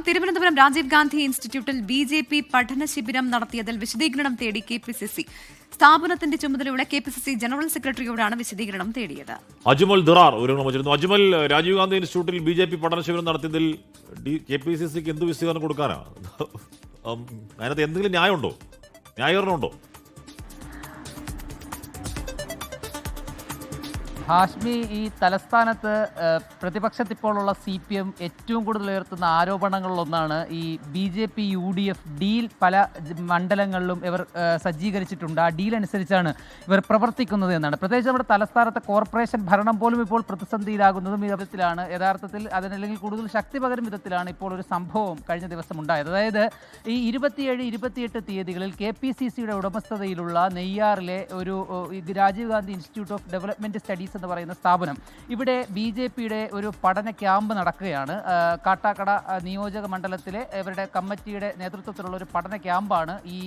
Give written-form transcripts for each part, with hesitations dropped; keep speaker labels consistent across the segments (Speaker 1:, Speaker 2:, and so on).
Speaker 1: തിരുവനന്തപുരം രാജീവ് ഗാന്ധി ഇൻസ്റ്റിറ്റ്യൂട്ടിൽ BJP പഠന ശിബിരം നടത്തിയതിൽ വിശദീകരണം തേടി KPCC. സ്ഥാപനത്തിന്റെ ചുമതലയുള്ള KPCC ജനറൽ സെക്രട്ടറിയോടാണ് വിശദീകരണം തേടിയത്.
Speaker 2: അജ്മൽ ദിറാർ അജ്മൽ, രാജീവ് ഗാന്ധി ഇൻസ്റ്റിറ്റ്യൂട്ടിൽ BJP പഠന ശിബിരം നടത്തിയതിൽ KPCCക്ക് എന്ത് വിശദീകരണം കൊടുക്കാനാണ്? അതിനകത്ത് എന്തെങ്കിലും ന്യായീകരണമുണ്ടോ?
Speaker 3: ഹാഷ്മി, ഈ തലസ്ഥാനത്ത് പ്രതിപക്ഷത്തിപ്പോഴുള്ള CPM ഏറ്റവും കൂടുതൽ ഉയർത്തുന്ന ആരോപണങ്ങളിലൊന്നാണ് ഈ BJP UDF ഡീൽ പല മണ്ഡലങ്ങളിലും ഇവർ സജ്ജീകരിച്ചിട്ടുണ്ട്. ആ ഡീൽ അനുസരിച്ചാണ് ഇവർ പ്രവർത്തിക്കുന്നത് എന്നാണ്. പ്രത്യേകിച്ച് നമ്മുടെ തലസ്ഥാനത്തെ കോർപ്പറേഷൻ ഭരണം പോലും ഇപ്പോൾ പ്രതിസന്ധിയിലാകുന്നതും ഈ വിധത്തിലാണ്. യഥാർത്ഥത്തിൽ അതിനല്ലെങ്കിൽ കൂടുതൽ ശക്തി പകരും വിധത്തിലാണ് ഇപ്പോൾ ഒരു സംഭവം കഴിഞ്ഞ ദിവസം ഉണ്ടായത്. അതായത് ഈ 27-28 തീയതികളിൽ KPCCയുടെ ഉടമസ്ഥതയിലുള്ള നെയ്യാറിലെ ഒരു Rajiv Gandhi institute of development studies എന്ന് പറയുന്ന സ്ഥാപനം, ഇവിടെ BJPയുടെ ഒരു പഠന ക്യാമ്പ് നടക്കുകയാണ്. കാട്ടാക്കട നിയോജക മണ്ഡലത്തിലെ ഇവരുടെ കമ്മിറ്റിയുടെ നേതൃത്വത്തിലുള്ള ഒരു പഠന ക്യാമ്പാണ് ഈ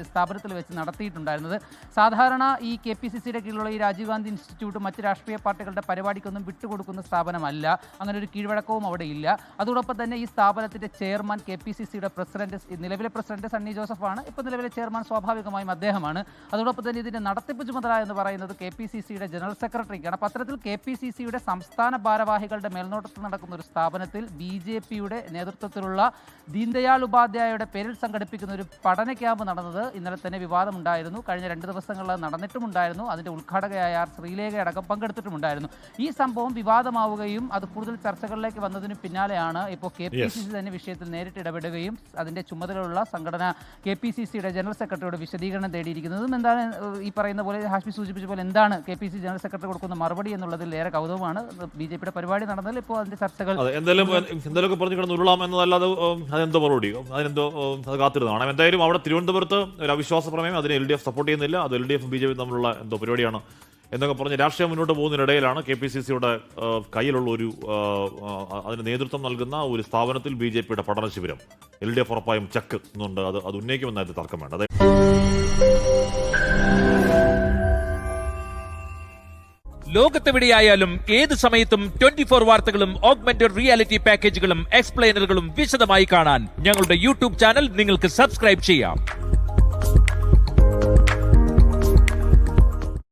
Speaker 3: സ്ഥാപനത്തിൽ വെച്ച് നടത്തിയിട്ടുണ്ടായിരുന്നത്. സാധാരണ ഈ KPCCയുടെ കീഴിലുള്ള ഈ രാജീവ് ഗാന്ധി ഇൻസ്റ്റിറ്റ്യൂട്ട് മറ്റ് രാഷ്ട്രീയ പാർട്ടികളുടെ പരിപാടിക്കൊന്നും വിട്ടുകൊടുക്കുന്ന സ്ഥാപനമല്ല. അങ്ങനെ ഒരു കീഴ്വഴക്കവും അവിടെ ഇല്ല. അതോടൊപ്പം തന്നെ ഈ സ്ഥാപനത്തിൻ്റെ ചെയർമാൻ KPCCയുടെ നിലവിലെ പ്രസിഡന്റ് സണ്ണി ജോസഫാണ്. ഇപ്പോൾ നിലവിലെ ചെയർമാൻ സ്വാഭാവികമായും അദ്ദേഹമാണ്. അതോടൊപ്പം തന്നെ ഇതിൻ്റെ നടത്തിപ്പ് ചുമതല എന്ന് പറയുന്നത് KPCCയുടെ ജനറൽ സെക്രട്ടറിക്കാണ്. പത്രത്തിൽ KPCCയുടെ സംസ്ഥാന ഭാരവാഹികളുടെ മേൽനോട്ടത്തിൽ നടക്കുന്ന ഒരു സ്ഥാപനത്തിൽ BJPയുടെ നേതൃത്വത്തിലുള്ള ദീൻദയാൽ ഉപാധ്യായയുടെ പേരിൽ സംഘടിപ്പിക്കുന്ന ഒരു പഠന ക്യാമ്പ് നടന്നത് ഇന്നലെ തന്നെ വിവാദമുണ്ടായിരുന്നു. കഴിഞ്ഞ 2 ദിവസങ്ങളിൽ നടന്നിട്ടുമുണ്ടായിരുന്നു. അതിൻ്റെ ഉദ്ഘാടകയായ ശ്രീലേഖ അടക്കം പങ്കെടുത്തിട്ടുമുണ്ടായിരുന്നു. ഈ സംഭവം വിവാദമാവുകയും അത് കൂടുതൽ ചർച്ചകളിലേക്ക് വന്നതിന് പിന്നാലെയാണ് ഇപ്പോൾ KPCC തന്നെ വിഷയത്തിൽ നേരിട്ട് ഇടപെടുകയും അതിൻ്റെ ചുമതലയുള്ള സംഘടന KPCCയുടെ ജനറൽ സെക്രട്ടറിയോട് വിശദീകരണം തേടിയിരിക്കുന്നതും. എന്താണ് ഈ പറയുന്ന പോലെ ഹാഷ്മി സൂചിപ്പിച്ച പോലെ എന്താണ് KPCC ജനറൽ സെക്രട്ടറി കൊടുക്കുന്ന മറുപടി എന്നുള്ളതിൽ ഏറെ കൗതുകമാണ്. BJPയുടെ പരിപാടി നടന്നാൽ ഇപ്പോൾ അതിന്റെ ചർച്ചകൾ
Speaker 2: എന്തെങ്കിലുമൊക്കെ പറഞ്ഞു കിടന്ന് ഉരുളാം എന്നതല്ലാതെ അതെന്തോ മറുപടി അത് കാത്തിരുന്നതാണ്. എന്തായാലും അവിടെ തിരുവനന്തപുരത്ത് ഒരു അവിശ്വാസ പ്രമേയം, അതിനെ LDF സപ്പോർട്ട് ചെയ്യുന്നില്ല. അത് LDF BJP തമ്മിലുള്ള എന്തോ പരിപാടിയാണ് എന്നൊക്കെ പറഞ്ഞ് രാഷ്ട്രീയം മുന്നോട്ട് പോകുന്നതിനിടയിലാണ് KPCCയുടെ കയ്യിലുള്ള ഒരു അതിന് നേതൃത്വം നൽകുന്ന ഒരു സ്ഥാപനത്തിൽ BJPയുടെ പഠന ശിബിരം LDF ഉറപ്പായും ചെക്ക് എന്നുണ്ട്. അത് ഉന്നയിക്കുമെന്നായിരുന്നു തർക്കം വേണ്ട.
Speaker 4: ലോകത്തെവിടെയായാലും ഏത് സമയത്തും 24 വാർത്തകളും ഓഗ്മെന്റഡ് റിയാലിറ്റി പാക്കേജുകളും എക്സ്പ്ലെയിനറുകളും വിശദമായി കാണാൻ ഞങ്ങളുടെ YouTube ചാനൽ നിങ്ങൾക്ക് സബ്സ്ക്രൈബ് ചെയ്യാം.